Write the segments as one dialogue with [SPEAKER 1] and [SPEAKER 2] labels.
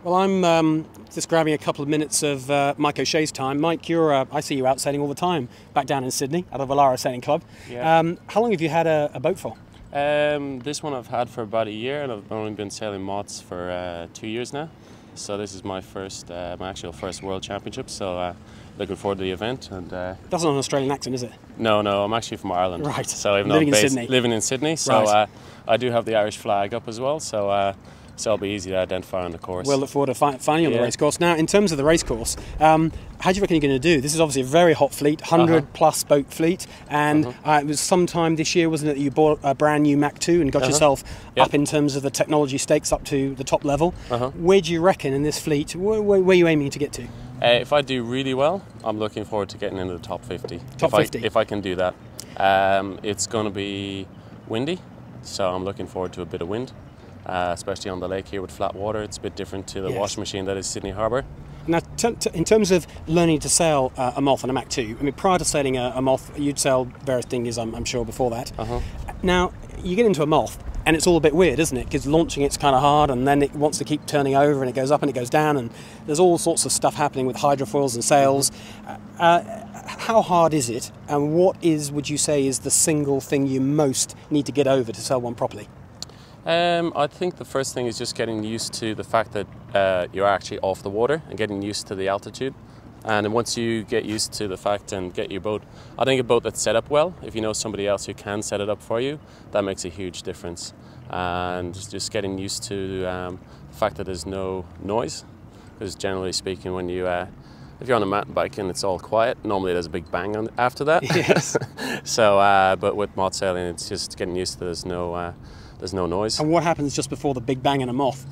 [SPEAKER 1] Well, I'm just grabbing a couple of minutes of Mike O'Shea's time. Mike, I see you out sailing all the time, back down in Sydney at the Valara Sailing Club.
[SPEAKER 2] Yeah.
[SPEAKER 1] How long have you had a boat for?
[SPEAKER 2] This one I've had for about a year, and I've only been sailing Moths for 2 years now. So this is my actual first World Championship. So looking forward to the event. And
[SPEAKER 1] that's not an Australian accent, is it?
[SPEAKER 2] No, I'm actually from Ireland.
[SPEAKER 1] Right.
[SPEAKER 2] So I'm
[SPEAKER 1] living in
[SPEAKER 2] Sydney. So
[SPEAKER 1] right.
[SPEAKER 2] I do have the Irish flag up as well. So it'll be easy to identify on the course.
[SPEAKER 1] We'll look forward to finding you on the race course. Now, in terms of the race course, how do you reckon you're going to do? This is obviously a very hot fleet, 100-plus boat fleet, and it was sometime this year, wasn't it, that you bought a brand new Mach 2 and got yourself up in terms of the technology stakes up to the top level. Where do you reckon in this fleet, where are you aiming to get to?
[SPEAKER 2] If I do really well, I'm looking forward to getting into the top 50.
[SPEAKER 1] Top 50?
[SPEAKER 2] If I can do that. It's going to be windy, so I'm looking forward to a bit of wind. Especially on the lake here with flat water. It's a bit different to the washing machine that is Sydney Harbour. Now,
[SPEAKER 1] in terms of learning to sail a Moth and a Mach 2, I mean, prior to sailing a Moth, you'd sail various dinghies, I'm sure, before that. Now, you get into a Moth, and it's all a bit weird, isn't it? Because launching it's kind of hard, and then it wants to keep turning over, and it goes up and it goes down, and there's all sorts of stuff happening with hydrofoils and sails. How hard is it, and what would you say, is the single thing you most need to get over to sail one properly?
[SPEAKER 2] I think the first thing is just getting used to the fact that you're actually off the water and getting used to the altitude. And once you get used to the fact and get your boat, I think a boat that's set up well, if you know somebody else who can set it up for you, that makes a huge difference. And just getting used to the fact that there's no noise, because generally speaking, when you if you're on a mountain bike and it's all quiet, normally there's a big bang after that.
[SPEAKER 1] Yes.
[SPEAKER 2] So, but with Moth sailing, it's just getting used to there's no noise.
[SPEAKER 1] And what happens just before the big bang in a Moth?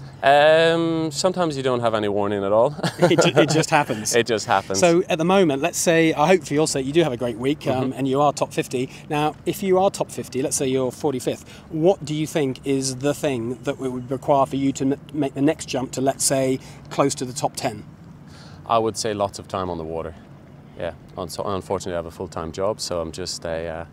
[SPEAKER 2] Sometimes you don't have any warning at all.
[SPEAKER 1] It just happens.
[SPEAKER 2] It just happens.
[SPEAKER 1] So at the moment, let's say, I hope for your sake, you do have a great week and you are top 50. Now, if you are top 50, let's say you're 45th, what do you think is the thing that it would require for you to make the next jump to, let's say, close to the top 10?
[SPEAKER 2] I would say lots of time on the water. Yeah. Unfortunately, I have a full-time job, so I'm just a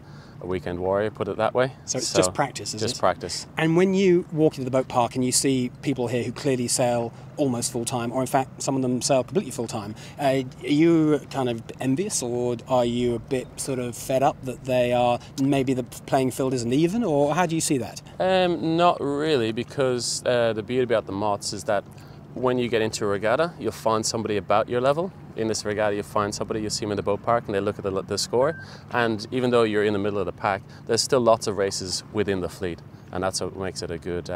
[SPEAKER 2] weekend warrior, put it that way.
[SPEAKER 1] So it's just practice, is it?
[SPEAKER 2] Just practice.
[SPEAKER 1] And when you walk into the boat park and you see people here who clearly sail almost full-time, or in fact some of them sail completely full-time, are you kind of envious, or are you a bit sort of fed up that maybe the playing field isn't even, or how do you see that?
[SPEAKER 2] Not really, because the beauty about the Moths is that when you get into a regatta, you'll find somebody about your level. In this regatta, you'll find somebody, you see them in the boat park, and they look at the score. And even though you're in the middle of the pack, there's still lots of races within the fleet, and that's what makes it a good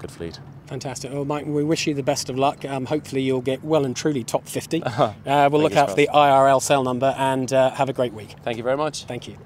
[SPEAKER 2] fleet.
[SPEAKER 1] Fantastic. Well, Mike, we wish you the best of luck. Hopefully you'll get well and truly top 50. We'll look out for the IRL cell number, and have a great week.
[SPEAKER 2] Thank you very much.
[SPEAKER 1] Thank you.